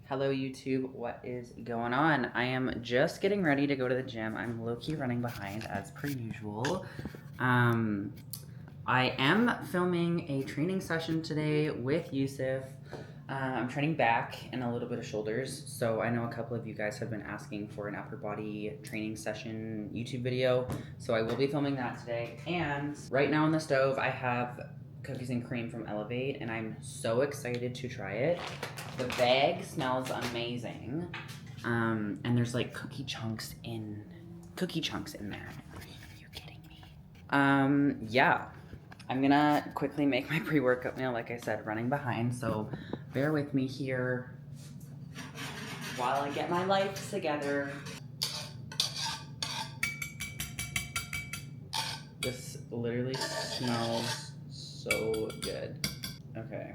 Hello YouTube, what is going on? I am just getting ready to go to the gym. I'm low-key running behind as per usual. I am filming a training session today with Yusuf. I'm training back and a little bit of shoulders. So I know a couple of you guys have been asking for an upper body training session YouTube video. So I will be filming that today. And right now on the stove, I have cookies and cream from Elevate, and I'm so excited to try it. The bag smells amazing, and there's like cookie chunks in there. Are you kidding me? Yeah, I'm gonna quickly make my pre-workout meal. Like I said, running behind, so bear with me here while I get my life together. This literally smells so good. Okay.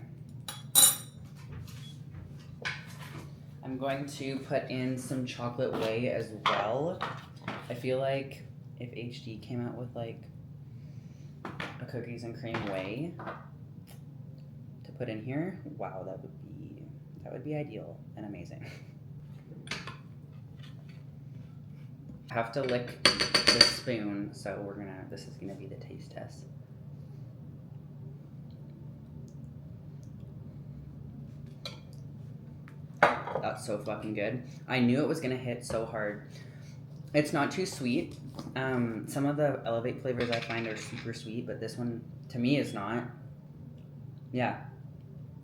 I'm going to put in some chocolate whey as well. I feel like if HD came out with like a cookies and cream whey to put in here, wow, that would be ideal and amazing. I have to lick the spoon, so this is gonna be the taste test. That's so fucking good. I knew it was gonna hit so hard. It's not too sweet. Some of the Elevate flavors I find are super sweet, but this one, to me, is not. Yeah.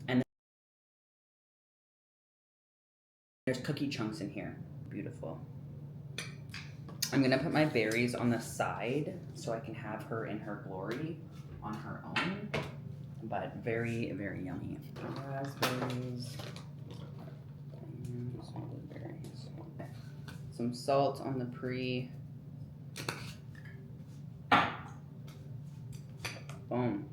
And there's cookie chunks in here. Beautiful. I'm gonna put my berries on the side so I can have her in her glory on her own. But very, very yummy. Raspberries. Some salt on the pre. Boom.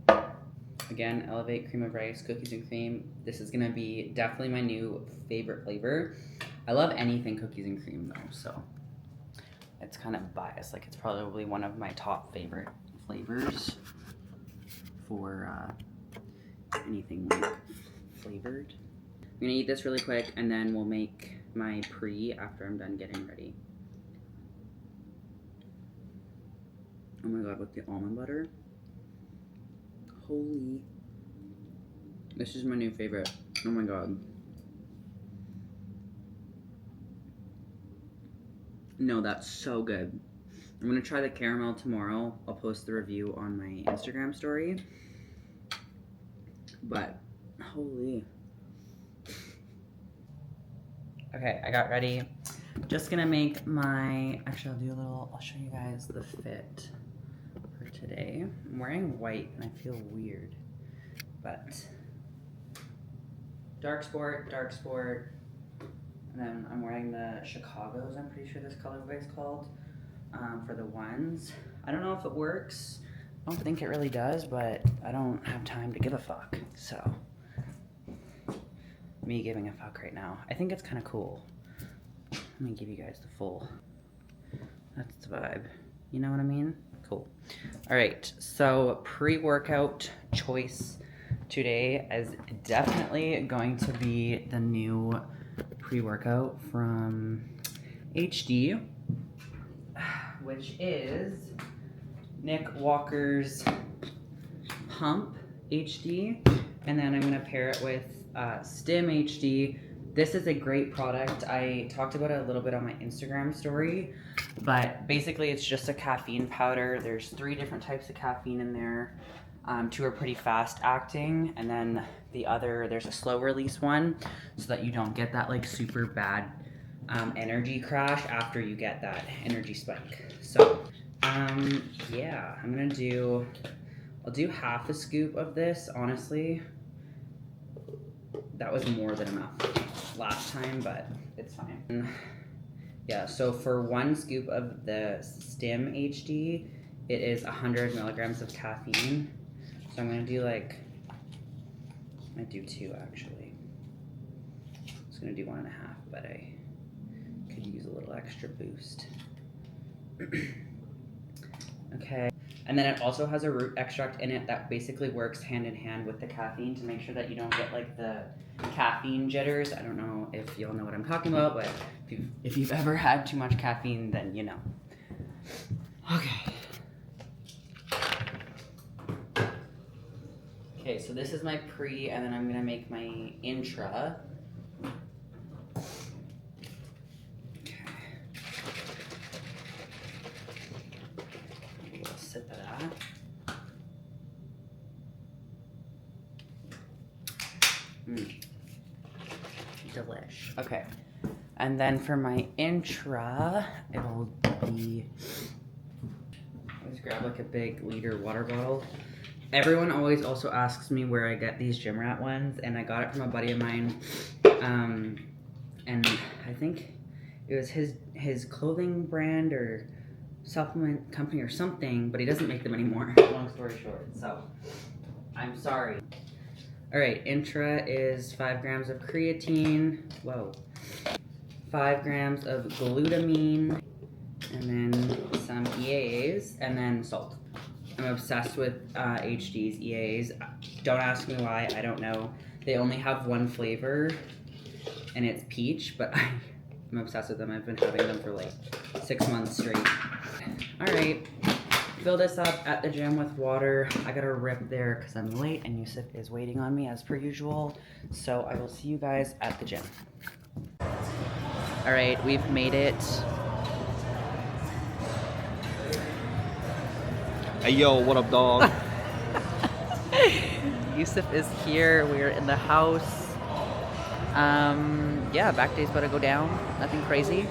Again, Elevate cream of rice, cookies and cream. This is gonna be definitely my new favorite flavor. I love anything cookies and cream though, so it's kind of biased. Like it's probably one of my top favorite flavors for anything like flavored. I'm gonna eat this really quick and then we'll make my pre after I'm done getting ready. Oh my god, with the almond butter. Holy. This is my new favorite. Oh my god. No, that's so good. I'm gonna try the caramel tomorrow. I'll post the review on my Instagram story. But, holy. Okay, I got ready. Just gonna make my, actually I'll show you guys the fit for today. I'm wearing white and I feel weird, but Darcsport, and then I'm wearing the Chicago's, I'm pretty sure this colorway is called, for the ones. I don't know if it works. I don't think it really does, but I don't have time to give a fuck, so. Me giving a fuck right now. I think it's kind of cool. Let me give you guys the full. That's the vibe. You know what I mean? Cool. All right, so pre-workout choice today is definitely going to be the new pre-workout from HD, which is Nick Walker's Pump HD, and then I'm gonna pair it with Stim HD. This is a great product. I talked about it a little bit on my Instagram story, but basically it's just a caffeine powder. There's 3 different types of caffeine in there. 2 are pretty fast acting, and then the other, there's a slow release one so that you don't get that like super bad energy crash after you get that energy spike. So yeah, I'll do half a scoop of this, honestly. That was more than enough last time, but it's fine. Yeah, so for 1 scoop of the Stim HD, it is 100 milligrams of caffeine. So I'm gonna do I might do 2 actually. I was gonna do 1.5, but I could use a little extra boost. Okay, And then it also has a root extract in it that basically works hand in hand with the caffeine to make sure that you don't get like the caffeine jitters. I don't know if y'all know what I'm talking about, but if you've ever had too much caffeine, then you know. Okay. Okay, so this is my pre, and then I'm gonna make my intra. Okay. A little sip of that. Delish. Okay. And then for my intra, it'll be, let's grab like a big liter water bottle. Everyone always also asks me where I get these Gym Rat ones, and I got it from a buddy of mine. And I think it was his clothing brand or supplement company or something, but he doesn't make them anymore. Long story short, so I'm sorry. All right, intra is 5 grams of creatine. Whoa. 5 grams of glutamine, and then some EAAs, and then salt. I'm obsessed with HD's EAAs. Don't ask me why, I don't know. They only have one flavor, and it's peach, but I'm obsessed with them. I've been having them for like 6 months straight. All right, fill this up at the gym with water. I gotta rip there because I'm late, and Yusuf is waiting on me as per usual. So I will see you guys at the gym. All right, we've made it. Hey yo, what up, dog? Yusuf is here. We're in the house. Yeah, back day's about to go down. Nothing crazy.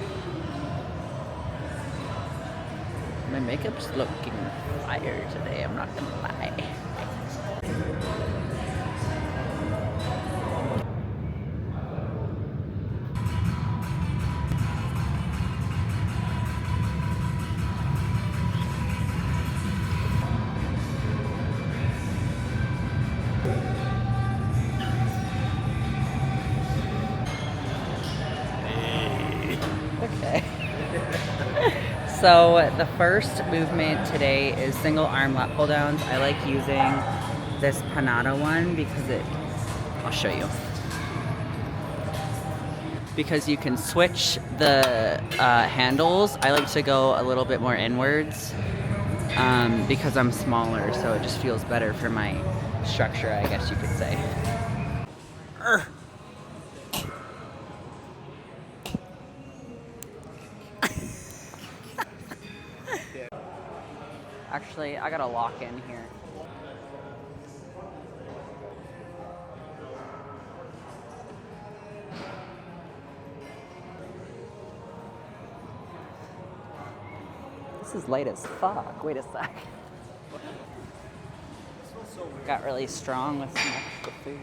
My makeup's looking fire today, I'm not gonna lie. Okay. So the first movement today is single arm lat pull downs. I like using this Panada one because I'll show you. Because you can switch the handles. I like to go a little bit more inwards because I'm smaller, so it just feels better for my structure, I guess you could say. Actually, I gotta lock in here. This is light as fuck. Wait a sec. Got really strong with some extra food.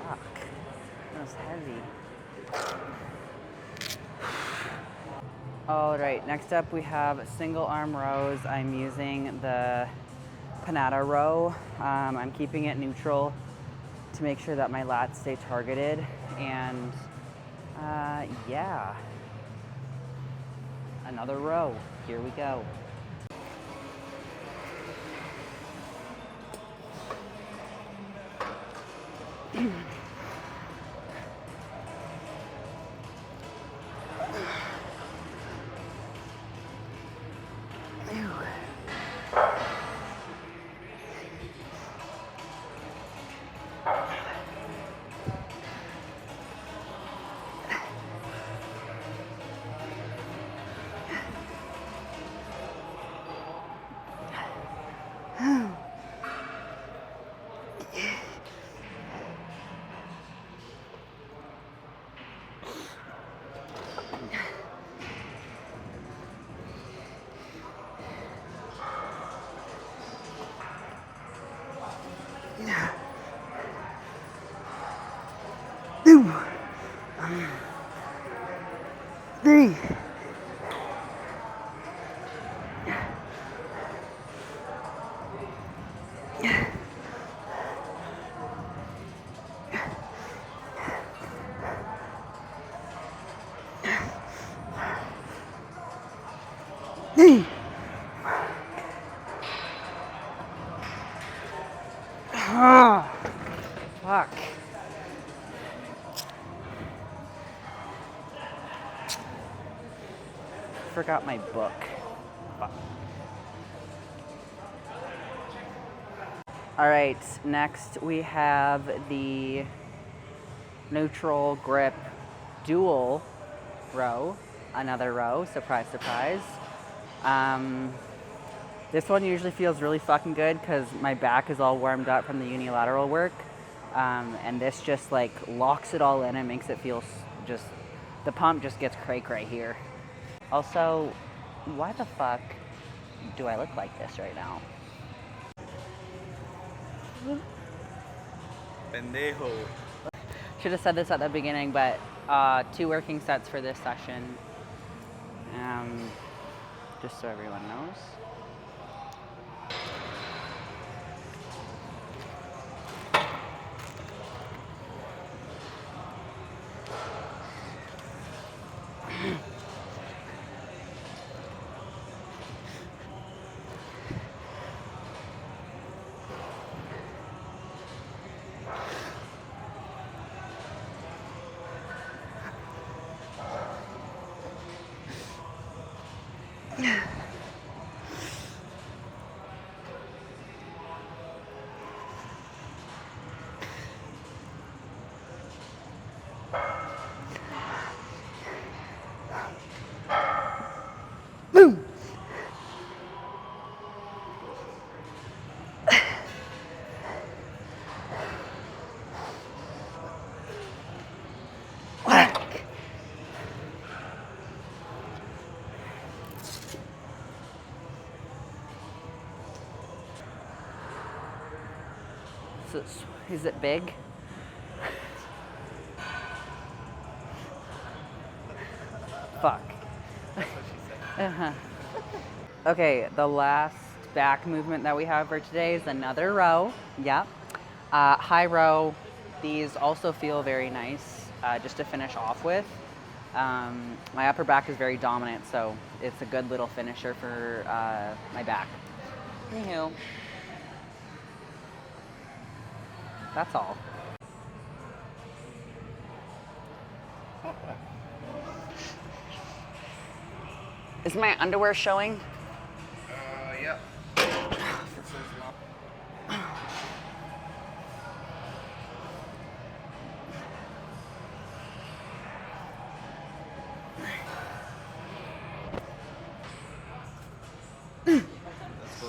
Fuck. That was heavy. Alright, next up we have single arm rows. I'm using the Panada row. I'm keeping it neutral to make sure that my lats stay targeted. And yeah. Another row. Here we go. 3. Ah, fuck. Forgot my book. Fuck. All right, next we have the neutral grip dual row. Another row, surprise, surprise. This one usually feels really fucking good because my back is all warmed up from the unilateral work. And this just like locks it all in and makes it feel just, the pump just gets cray here. Also, why the fuck do I look like this right now? Pendejo. Should have said this at the beginning, but 2 working sets for this session. Just so everyone knows. Boom! Whack! So, is it big? Fuck. Uh-huh. Okay, the last back movement that we have for today is another row. Yep. High row. These also feel very nice just to finish off with. My upper back is very dominant, so it's a good little finisher for my back. Anywho. That's all. Is my underwear showing? Yeah. Let's go.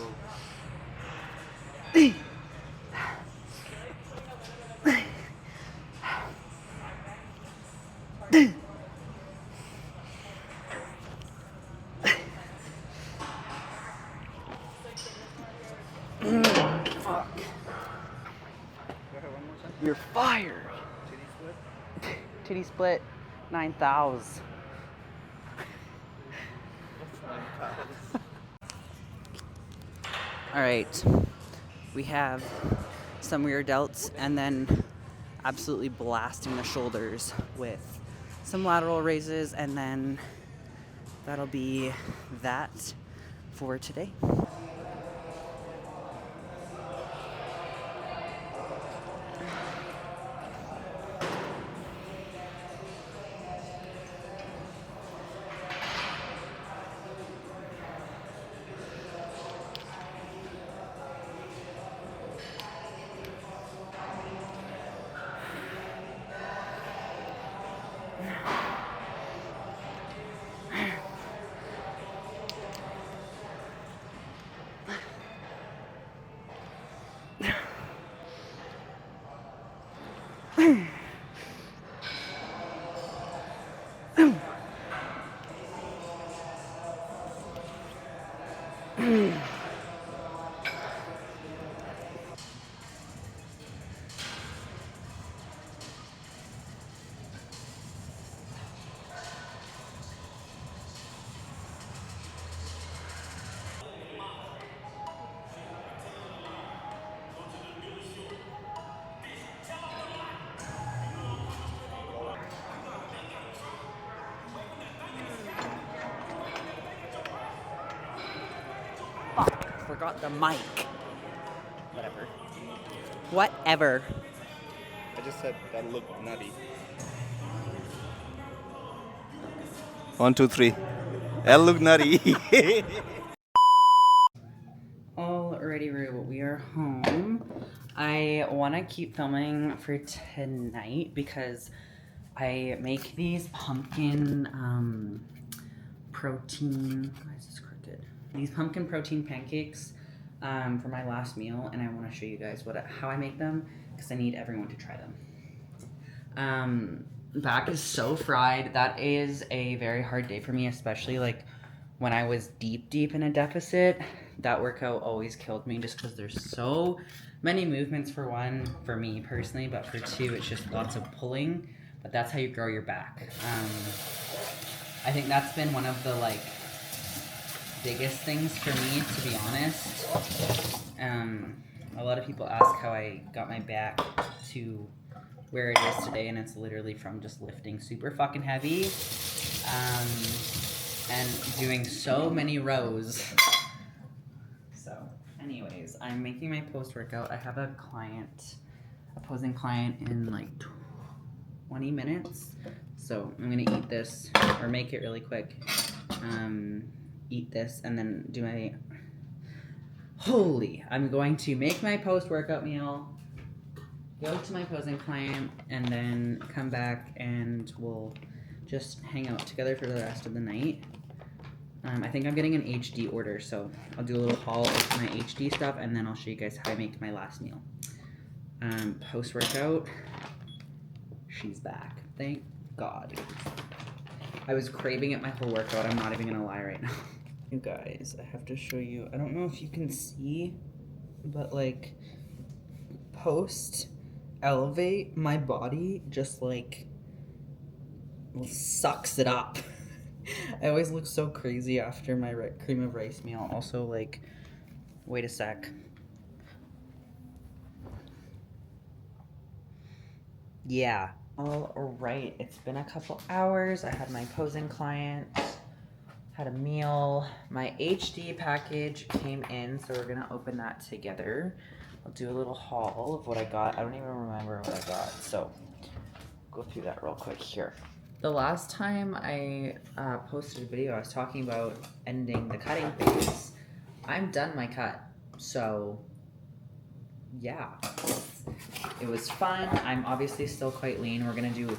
Fuck. You're fired. Titty split 9,000. All right, we have some rear delts and then absolutely blasting the shoulders with some lateral raises, and then that'll be that for today. forgot the mic. Whatever. Whatever. I just said that looked nutty. 1, 2, 3. That looked nutty. Alrighty, Rue, we are home. I want to keep filming for tonight because I make these pumpkin protein. Why is this crooked? These pumpkin protein pancakes for my last meal, and I want to show you guys how I make them because I need everyone to try them. Back is so fried. That is a very hard day for me, especially like when I was deep in a deficit. That workout always killed me just because there's so many movements, for one, for me personally, but for two, it's just lots of pulling. But that's how you grow your back. I think that's been one of the like biggest things for me, to be honest. A lot of people ask how I got my back to where it is today, and it's literally from just lifting super fucking heavy and doing so many rows. So anyways, I'm making my post-workout. I have a opposing client in like 20 minutes. So I'm gonna eat this, or make it really quick. Eat this and then do my, I'm going to make my post-workout meal, go to my opposing client, and then come back and we'll just hang out together for the rest of the night. I think I'm getting an HD order, so I'll do a little haul of my HD stuff, and then I'll show you guys how I make my last meal. Post-workout, she's back. Thank God. I was craving it my whole workout. I'm not even gonna lie right now. You guys, I have to show you. I don't know if you can see, but like post-elevate, my body just like sucks it up. I always look so crazy after my cream of rice meal. Also, like, wait a sec. Yeah. All right, it's been a couple hours. I had my posing client, had a meal. My HD package came in, so we're gonna open that together. I'll do a little haul of what I got. I don't even remember what I got, so go through that real quick here. The last time I posted a video, I was talking about ending the cutting phase. I'm done my cut, so yeah, it was fun. I'm obviously still quite lean. We're gonna do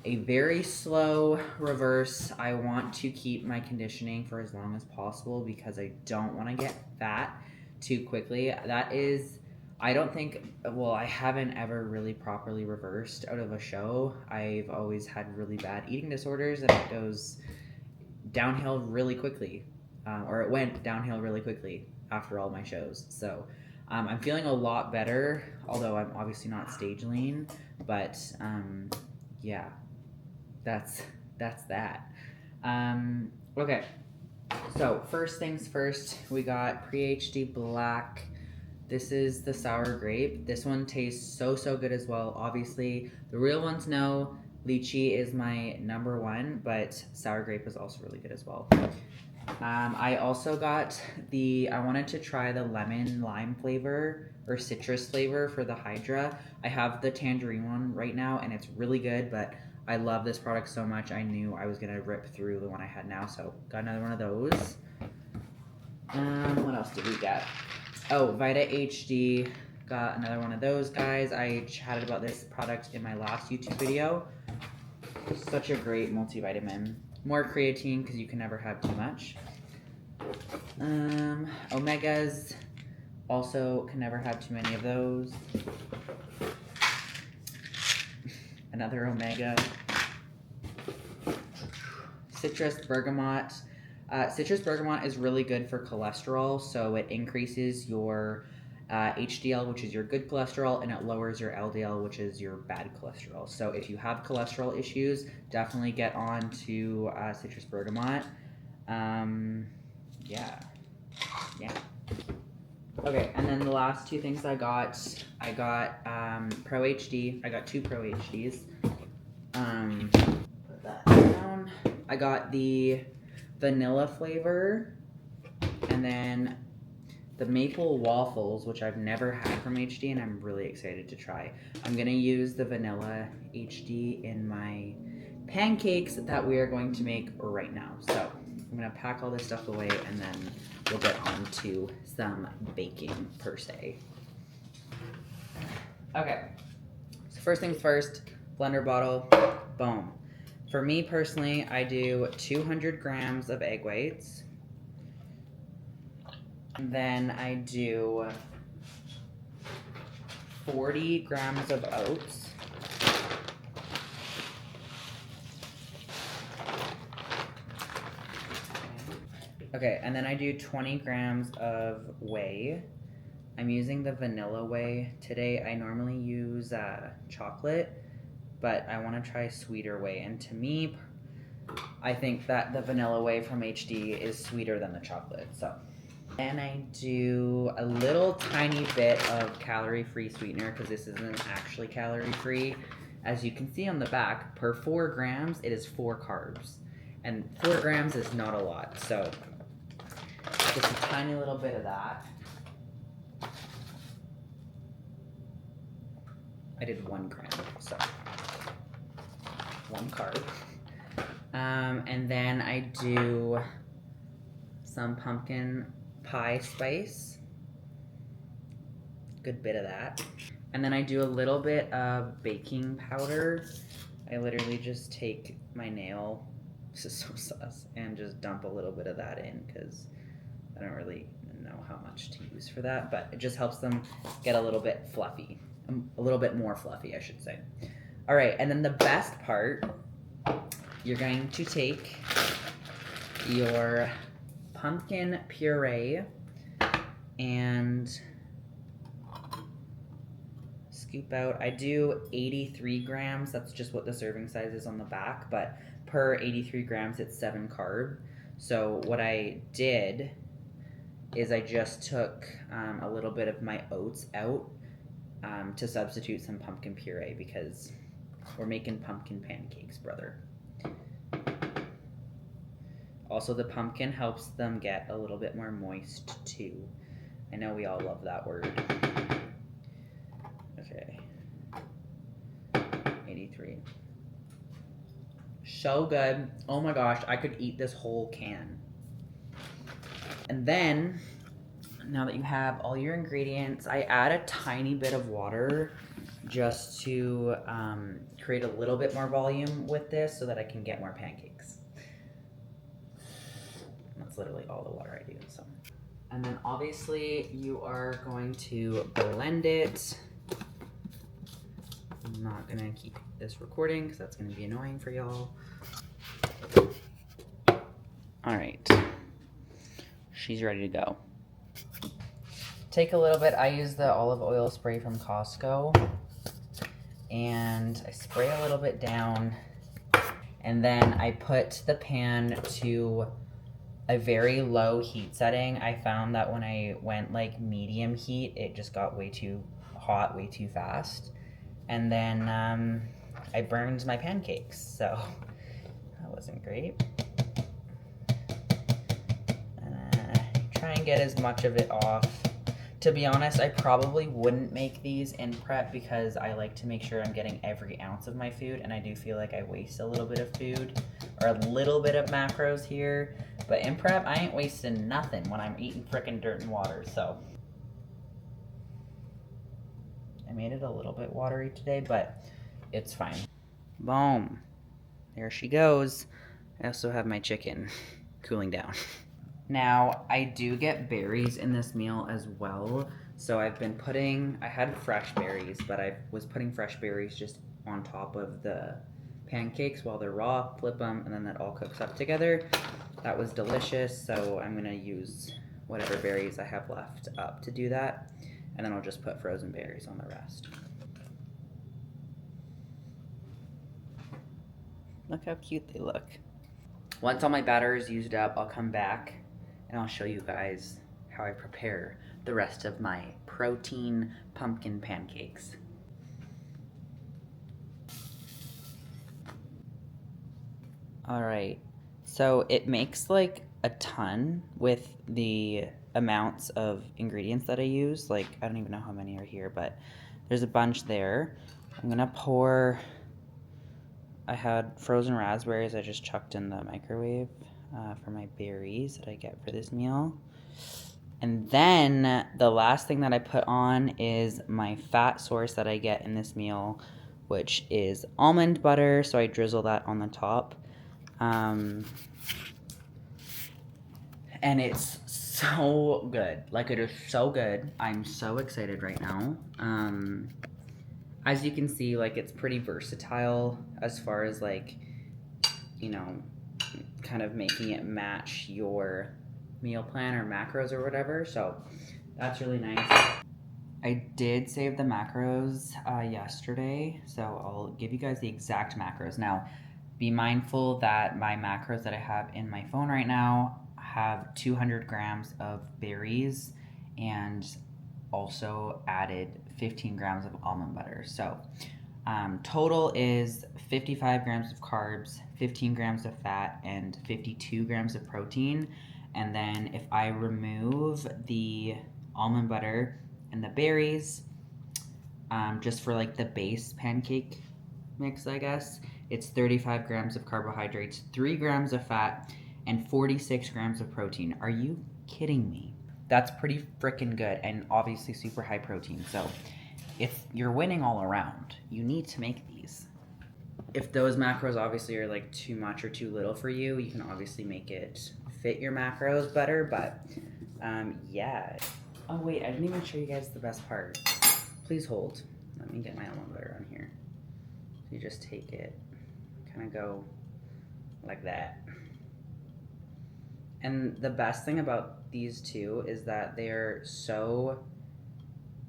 a very slow reverse. I want to keep my conditioning for as long as possible because I don't want to get fat too quickly. That is, I don't think, well, I haven't ever really properly reversed out of a show. I've always had really bad eating disorders, and it goes downhill really quickly, or it went downhill really quickly after all my shows. So I'm feeling a lot better, although I'm obviously not stage lean, but yeah, that's that. Okay, so first things first, we got Pre-HD Black. This is the sour grape. This one tastes so good as well. Obviously, the real ones know lychee is my #1, but sour grape is also really good as well. I also got I wanted to try the lemon lime flavor or citrus flavor for the Hydra. I have the tangerine one right now, and it's really good, but I love this product so much, I knew I was gonna rip through the one I had now, so got another one of those. What else did we get? Oh, Vita HD, got another one of those guys. I chatted about this product in my last YouTube video. Such a great multivitamin. More creatine because you can never have too much. Omegas, also can never have too many of those. Another omega. Citrus bergamot. Citrus bergamot is really good for cholesterol, so it increases your HDL, which is your good cholesterol, and it lowers your LDL, which is your bad cholesterol. So if you have cholesterol issues, definitely get on to citrus bergamot. Yeah. Okay, and then the last two things I got Pro HD. I got 2 Pro HDs. Put that down. I got the vanilla flavor, and then the maple waffles, which I've never had from HD and I'm really excited to try. I'm gonna use the vanilla HD in my pancakes that we are going to make right now. So I'm gonna pack all this stuff away and then we'll get on to some baking per se. Okay, so first things first, blender bottle, boom. For me personally, I do 200 grams of egg whites. And then I do 40 grams of oats. Okay, and then I do 20 grams of whey. I'm using the vanilla whey today. I normally use chocolate, but I want to try sweeter whey. And to me, I think that the vanilla whey from HD is sweeter than the chocolate. So, and I do a little tiny bit of calorie-free sweetener because this isn't actually calorie-free. As you can see on the back, per 4 grams, it is 4 carbs. And 4 grams is not a lot, so just a tiny little bit of that. I did 1 gram, so 1 carb. And then I do some pumpkin pie spice. Good bit of that. And then I do a little bit of baking powder. I literally just take my nail, this is so sus, and just dump a little bit of that in because I don't really know how much to use for that, but it just helps them get a little bit fluffy. A little bit more fluffy, I should say. All right, and then the best part, you're going to take your pumpkin puree and scoop out. I do 83 grams. That's just what the serving size is on the back, but per 83 grams, it's 7 carb. So what I did is I just took a little bit of my oats out to substitute some pumpkin puree because we're making pumpkin pancakes, brother. Also, the pumpkin helps them get a little bit more moist too. I know we all love that word. Okay. 83. So good. Oh my gosh, I could eat this whole can. And then, now that you have all your ingredients, I add a tiny bit of water just to create a little bit more volume with this so that I can get more pancakes. That's literally all the water I do. So, and then obviously you are going to blend it. I'm not gonna keep this recording because that's gonna be annoying for y'all. All right, she's ready to go. Take a little bit, I use the olive oil spray from Costco, and I spray a little bit down, and then I put the pan to a very low heat setting. I found that when I went like medium heat, it just got way too hot, way too fast. And then I burned my pancakes, so that wasn't great. Try and get as much of it off. To be honest, I probably wouldn't make these in prep because I like to make sure I'm getting every ounce of my food, and I do feel like I waste a little bit of food or a little bit of macros here. But in prep, I ain't wasting nothing when I'm eating frickin' dirt and water, so. I made it a little bit watery today, but it's fine. Boom. There she goes. I also have my chicken cooling down. Now, I do get berries in this meal as well. So I've been putting, I had fresh berries, but I was putting fresh berries just on top of the pancakes while they're raw, flip them, and then that all cooks up together. That was delicious, so I'm gonna use whatever berries I have left up to do that. And then I'll just put frozen berries on the rest. Look how cute they look. Once all my batter is used up, I'll come back and I'll show you guys how I prepare the rest of my protein pumpkin pancakes. All right, so it makes like a ton with the amounts of ingredients that I use. Like, I don't even know how many are here, but there's a bunch there. I'm gonna pour, I had frozen raspberries I just chucked in the microwave for my berries that I get for this meal. And then the last thing that I put on is my fat source that I get in this meal, which is almond butter. So I drizzle that on the top. And it's so good. Like, it is so good. I'm so excited right now. As you can see, like, it's pretty versatile as far as, like, you know, kind of making it match your meal plan or macros or whatever. So that's really nice. I did save the macros yesterday, so I'll give you guys the exact macros. Now, be mindful that my macros that I have in my phone right now have 200 grams of berries and also added 15 grams of almond butter. So total is 55 grams of carbs, 15 grams of fat, and 52 grams of protein. And then if I remove the almond butter and the berries, just for like the base pancake mix, I guess, it's 35 grams of carbohydrates, 3 grams of fat, and 46 grams of protein. Are you kidding me? That's pretty freaking good, and obviously super high protein. So if you're winning all around, you need to make these. If those macros obviously are like too much or too little for you, you can obviously make it fit your macros better, but yeah. Oh wait, I didn't even show you guys the best part. Please hold. Let me get my almond butter on here. So you just take it, kind of go like that. And the best thing about these two is that they're so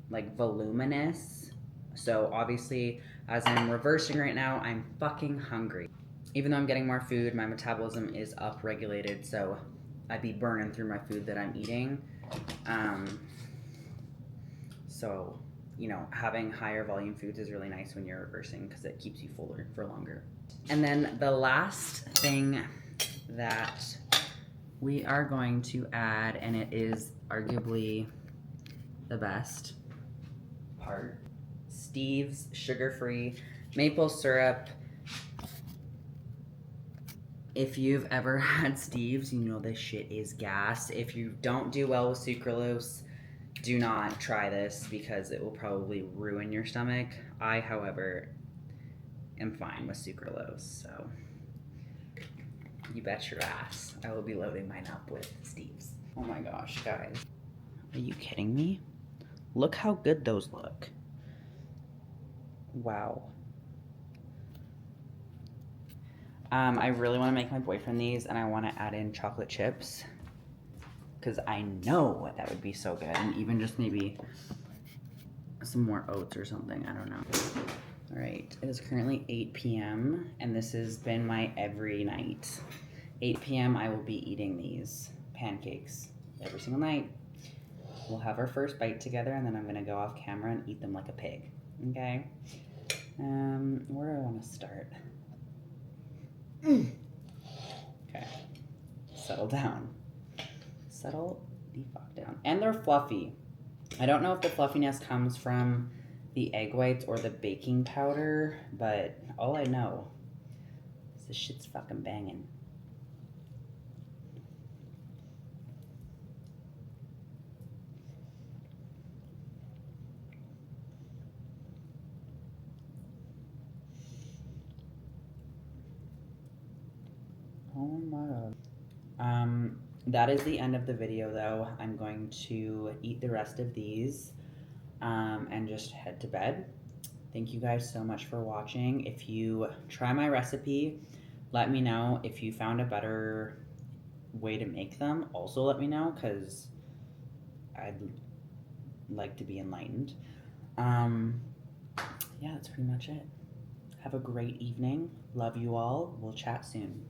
like voluminous. So obviously, as I'm reversing right now, I'm fucking hungry. Even though I'm getting more food, my metabolism is upregulated, so I'd be burning through my food that I'm eating. So, you know, having higher volume foods is really nice when you're reversing because it keeps you fuller for longer. And then the last thing that we are going to add, and it is arguably the best part, Steve's sugar-free maple syrup. If you've ever had Steve's, you know this shit is gas. If you don't do well with sucralose, do not try this because it will probably ruin your stomach. I, however, am fine with sucralose, so you bet your ass I will be loading mine up with Steve's. Oh my gosh, guys. Are you kidding me? Look how good those look. Wow. I really want to make my boyfriend these, and I want to add in chocolate chips because I know that would be so good, and even just maybe some more oats or something. I don't know. All right, it is currently 8 p.m. and this has been my every night. 8 p.m. I will be eating these pancakes every single night. We'll have our first bite together, and then I'm gonna go off camera and eat them like a pig. Okay. Where do I want to start? Okay. Settle down. Settle the fuck down. And they're fluffy. I don't know if the fluffiness comes from the egg whites or the baking powder, but all I know is this shit's fucking banging. Oh my god. That is the end of the video though. I'm going to eat the rest of these and just head to bed. Thank you guys so much for watching. If you try my recipe, let me know. If you found a better way to make them, also let me know because I'd like to be enlightened. Yeah, that's pretty much it. Have a great evening. Love you all. We'll chat soon.